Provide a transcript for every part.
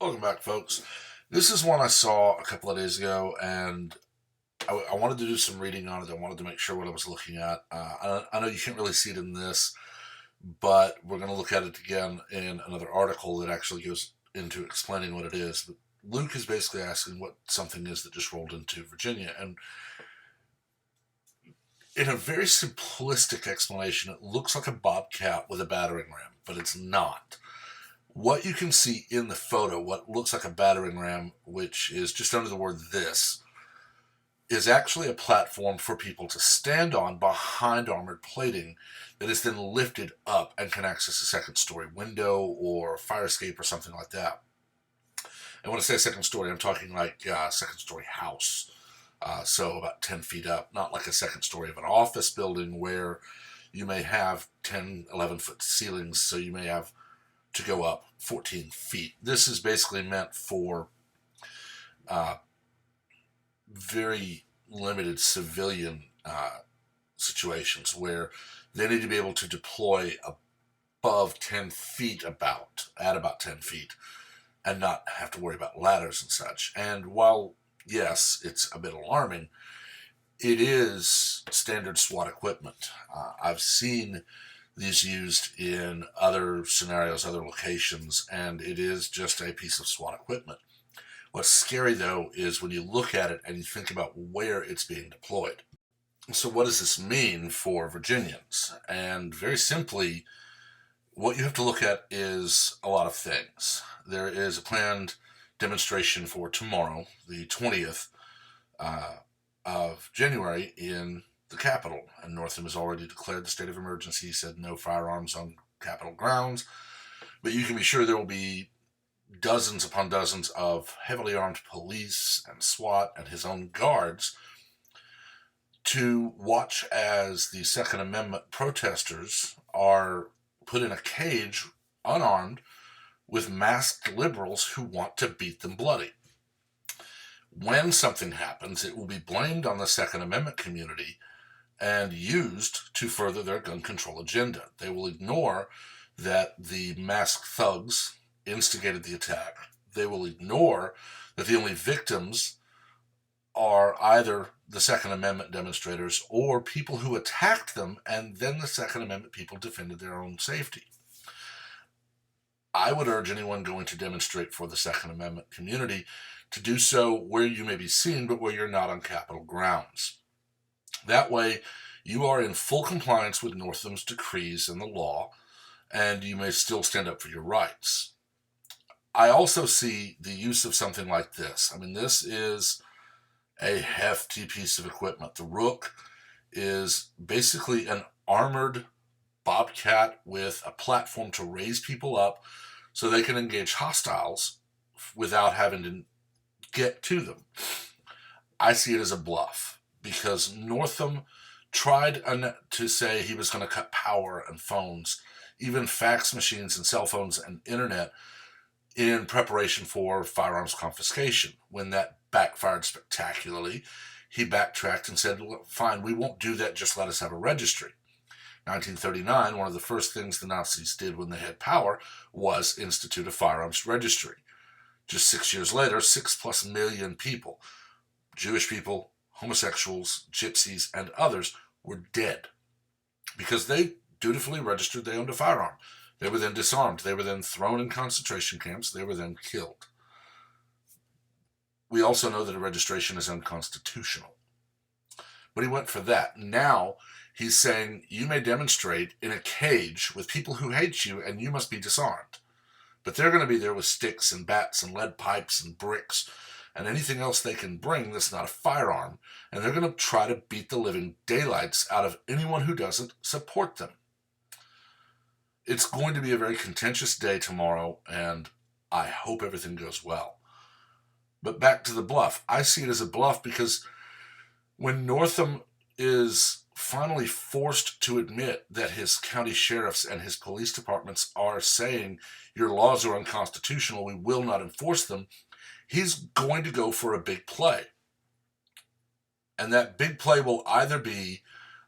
Welcome back, folks. This is one I saw a couple of days ago, and I wanted to do some reading on it. I wanted to make sure what I was looking at. I know you can't really see it in this, but we're going to look at it again in another article that actually goes into explaining what it is. But Luke is basically asking what something is that just rolled into Virginia, and in a very simplistic explanation, it looks like a bobcat with a battering ram, but it's not. What you can see in the photo, what looks like a battering ram, which is just under the word this, is actually a platform for people to stand on behind armored plating that is then lifted up and can access a second story window or fire escape or something like that. And when I say second story, I'm talking like a second story house. So about 10 feet up, not like a second story of an office building where you may have 10, 11-foot ceilings, so you may have to go up 14 feet. This is basically meant for very limited civilian situations where they need to be able to deploy above 10 feet at about 10 feet, and not have to worry about ladders and such. And while, yes, it's a bit alarming, it is standard SWAT equipment. I've seen these used in other scenarios, other locations, and it is just a piece of SWAT equipment. What's scary, though, is when you look at it and you think about where it's being deployed. So what does this mean for Virginians? And very simply, what you have to look at is a lot of things. There is a planned demonstration for tomorrow, the 20th of January, in the Capitol, and Northam has already declared the state of emergency. He said no firearms on Capitol grounds, but you can be sure there will be dozens upon dozens of heavily armed police and SWAT and his own guards to watch as the Second Amendment protesters are put in a cage, unarmed, with masked liberals who want to beat them bloody. When something happens, it will be blamed on the Second Amendment community and used to further their gun control agenda. They will ignore that the masked thugs instigated the attack. They will ignore that the only victims are either the Second Amendment demonstrators or people who attacked them, and then the Second Amendment people defended their own safety. I would urge anyone going to demonstrate for the Second Amendment community to do so where you may be seen, but where you're not on Capitol grounds. That way, you are in full compliance with Northam's decrees and the law, and you may still stand up for your rights. I also see the use of something like this. I mean, this is a hefty piece of equipment. The Rook is basically an armored bobcat with a platform to raise people up so they can engage hostiles without having to get to them. I see it as a bluff because Northam tried to say he was going to cut power and phones, even fax machines and cell phones and internet, in preparation for firearms confiscation. When that backfired spectacularly, he backtracked and said, well, fine, we won't do that, just let us have a registry. 1939, one of the first things the Nazis did when they had power was institute a firearms registry. Just 6 years later, 6+ million people, Jewish people, homosexuals, gypsies, and others, were dead because they dutifully registered they owned a firearm. They were then disarmed. They were then thrown in concentration camps. They were then killed. We also know that a registration is unconstitutional. But he went for that. Now he's saying you may demonstrate in a cage with people who hate you and you must be disarmed. But they're going to be there with sticks and bats and lead pipes and bricks and anything else they can bring that's not a firearm. And they're going to try to beat the living daylights out of anyone who doesn't support them. It's going to be a very contentious day tomorrow, and I hope everything goes well. But back to the bluff. I see it as a bluff because when Northam is finally forced to admit that his county sheriffs and his police departments are saying your laws are unconstitutional, we will not enforce them, he's going to go for a big play. And that big play will either be,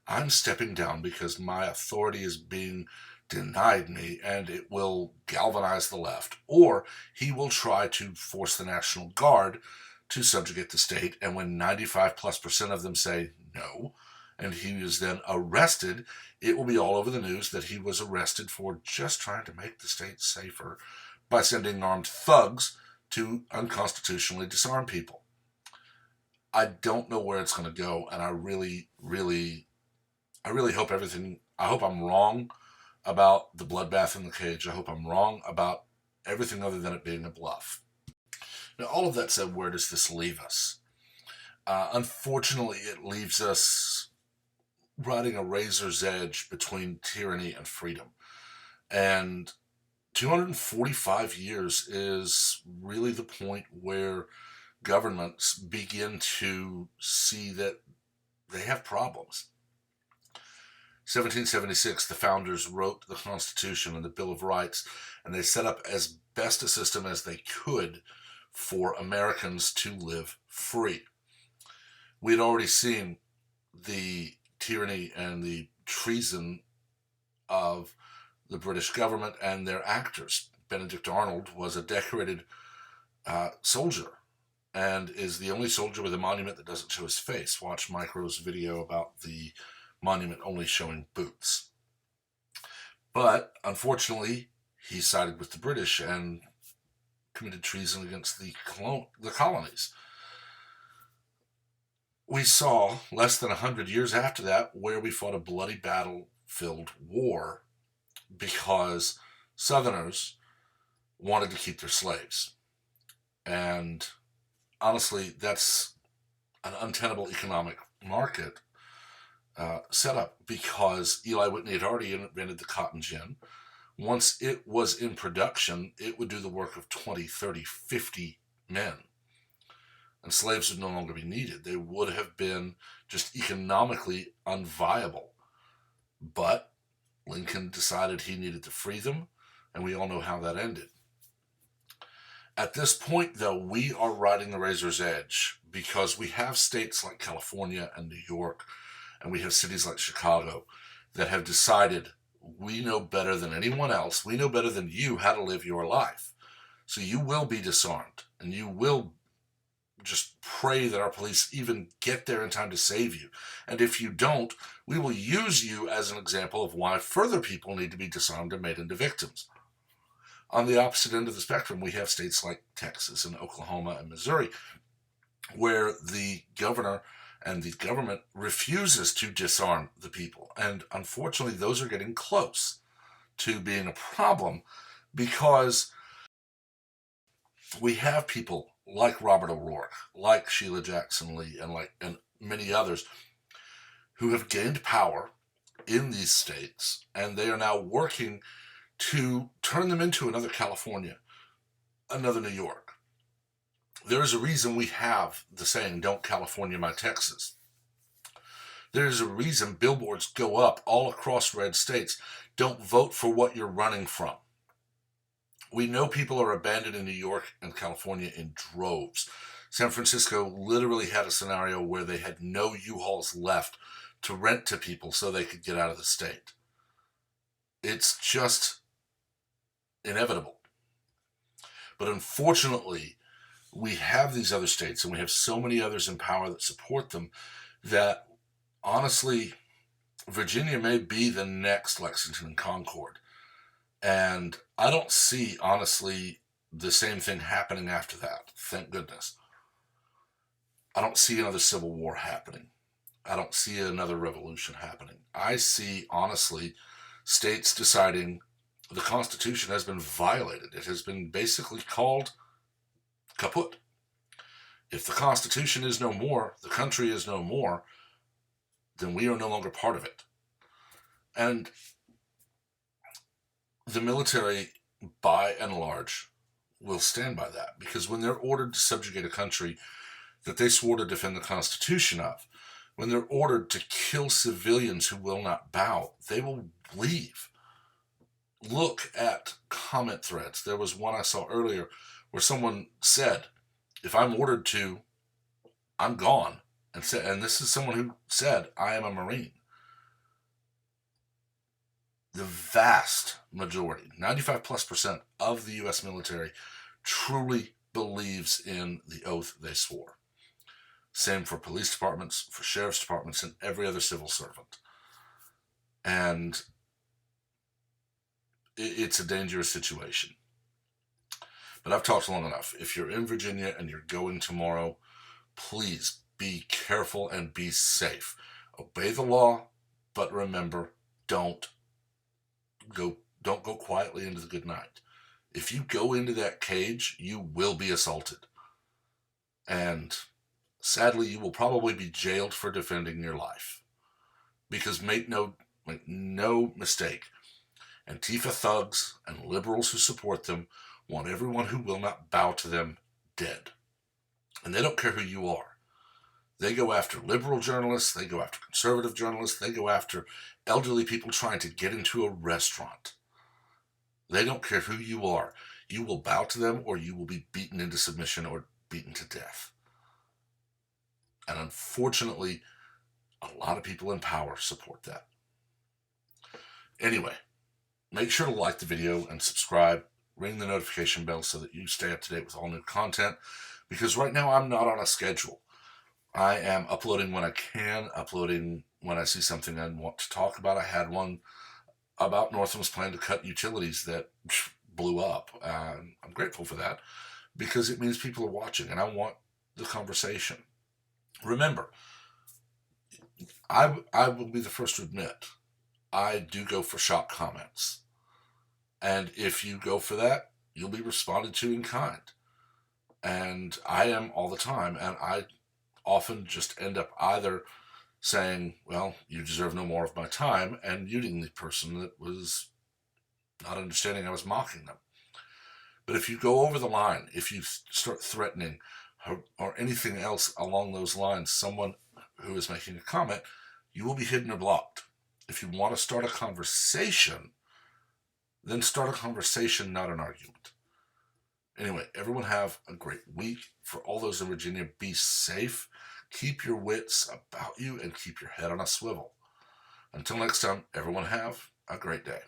I'm stepping down because my authority is being denied me, and it will galvanize the left. Or he will try to force the National Guard to subjugate the state, and when 95+% of them say no, and he is then arrested, it will be all over the news that he was arrested for just trying to make the state safer by sending armed thugs to unconstitutionally disarm people. I don't know where it's going to go, and I really hope I hope I'm wrong about the bloodbath in the cage. I hope I'm wrong about everything other than it being a bluff. Now, all of that said, where does this leave us? Unfortunately, it leaves us riding a razor's edge between tyranny and freedom. And 245 years is really the point where governments begin to see that they have problems. 1776, the founders wrote the Constitution and the Bill of Rights, and they set up as best a system as they could for Americans to live free. We had already seen the tyranny and the treason of the British government and their actors. Benedict Arnold was a decorated soldier and is the only soldier with a monument that doesn't show his face. Watch Micro's video about the monument only showing boots. But unfortunately, he sided with the British and committed treason against the colonies. We saw, less than 100 years after that, where we fought a bloody battle-filled war because Southerners wanted to keep their slaves. And honestly, that's an untenable economic market setup, because Eli Whitney had already invented the cotton gin. Once it was in production, it would do the work of 20, 30, 50 men. And slaves would no longer be needed. They would have been just economically unviable. But Lincoln decided he needed to free them, and we all know how that ended. At this point, though, we are riding the razor's edge because we have states like California and New York, and we have cities like Chicago that have decided we know better than anyone else. We know better than you how to live your life. So you will be disarmed, and you will just pray that our police even get there in time to save you. And if you don't, we will use you as an example of why further people need to be disarmed and made into victims. On the opposite end of the spectrum, we have states like Texas and Oklahoma and Missouri, where the governor and the government refuses to disarm the people. And unfortunately, those are getting close to being a problem, because we have people like Robert O'Rourke, like Sheila Jackson Lee, and many others who have gained power in these states, and they are now working to turn them into another California, another New York. There is a reason we have the saying, "Don't California my Texas." There is a reason billboards go up all across red states. Don't vote for what you're running from. We know people are abandoned in New York and California in droves. San Francisco literally had a scenario where they had no U-Hauls left to rent to people so they could get out of the state. It's just inevitable. But unfortunately, we have these other states, and we have so many others in power that support them, that honestly, Virginia may be the next Lexington and Concord. And I don't see, honestly, the same thing happening after that. Thank goodness. I don't see another civil war happening. I don't see another revolution happening. I see, honestly, states deciding the Constitution has been violated. It has been basically called kaput. If the Constitution is no more, the country is no more, then we are no longer part of it. And the military, by and large, will stand by that, because when they're ordered to subjugate a country that they swore to defend the Constitution of, when they're ordered to kill civilians who will not bow, they will leave. Look at comment threads. There was one I saw earlier where someone said, "If I'm ordered to, I'm gone." And this is someone who said, "I am a Marine." the vast majority, 95+% of the U.S. military, truly believes in the oath they swore. Same for police departments, for sheriff's departments, and every other civil servant. And it's a dangerous situation. But I've talked long enough. If you're in Virginia and you're going tomorrow, please be careful and be safe. Obey the law, but remember, don't go quietly into the good night. If you go into that cage, you will be assaulted. And sadly, you will probably be jailed for defending your life. Because make no mistake, Antifa thugs and liberals who support them want everyone who will not bow to them dead. And they don't care who you are. They go after liberal journalists, they go after conservative journalists, they go after elderly people trying to get into a restaurant. They don't care who you are. You will bow to them or you will be beaten into submission or beaten to death. And unfortunately, a lot of people in power support that. Anyway, make sure to like the video and subscribe. Ring the notification bell so that you stay up to date with all new content. Because right now I'm not on a schedule. I am uploading when I can, uploading when I see something I want to talk about. I had one about Northam's plan to cut utilities that blew up. I'm grateful for that because it means people are watching and I want the conversation. Remember, I will be the first to admit, I do go for shock comments. And if you go for that, you'll be responded to in kind. And I am all the time. And I often just end up either saying, well, you deserve no more of my time, and muting the person that was not understanding I was mocking them. But if you go over the line, if you start threatening or anything else along those lines, someone who is making a comment, you will be hidden or blocked. If you want to start a conversation, then start a conversation, not an argument. Anyway, everyone have a great week. For all those in Virginia, be safe. Keep your wits about you and keep your head on a swivel. Until next time, everyone have a great day.